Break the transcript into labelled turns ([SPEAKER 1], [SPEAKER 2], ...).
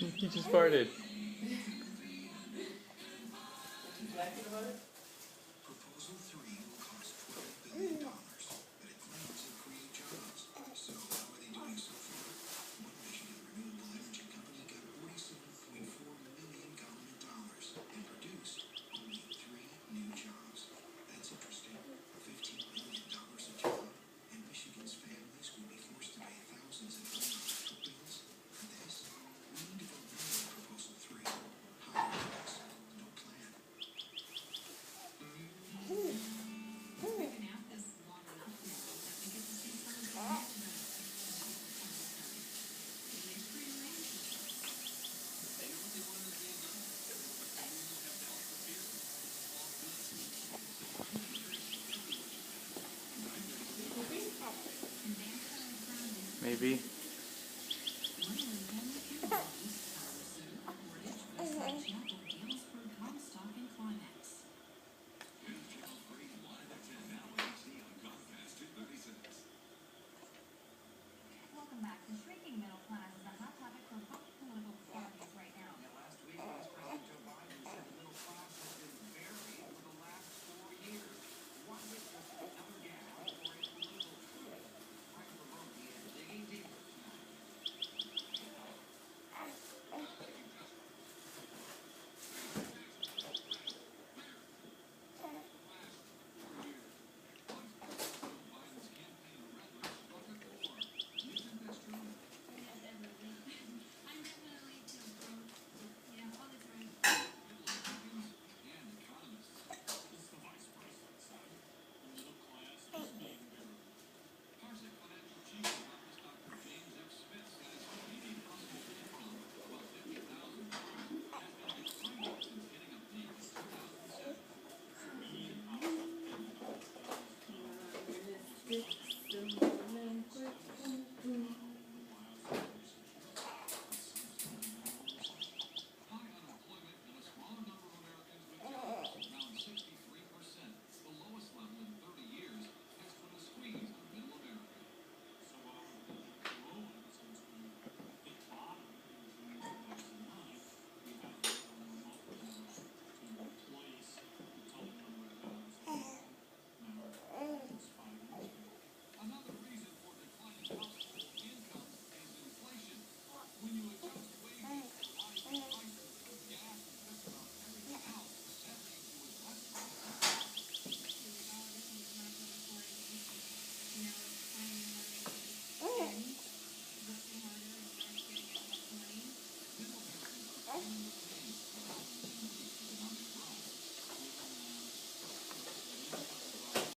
[SPEAKER 1] He just farted.
[SPEAKER 2] He's laughing about it?
[SPEAKER 3] Proposal 3 will cost $12 billion, but it claims it'll create jobs. So how are they doing so far? One Michigan renewable energy company got $47.4 million government dollars and produced only 3 new jobs. That's interesting. $15 million a job, and Michigan's families will be forced to pay thousands of dollars for bills. For this, we need to vote no on Proposal 3. Higher tax, no plan.
[SPEAKER 1] Maybe.
[SPEAKER 4] Welcome back. The shrinking middle class is a hot topic for both political parties right now.
[SPEAKER 3] Last week, Vice President Joe Biden said the middle class has been buried for the last 4 years. One witness, another gap for a political coup. Frank Vermont is digging deeper tonight.
[SPEAKER 2] Stick,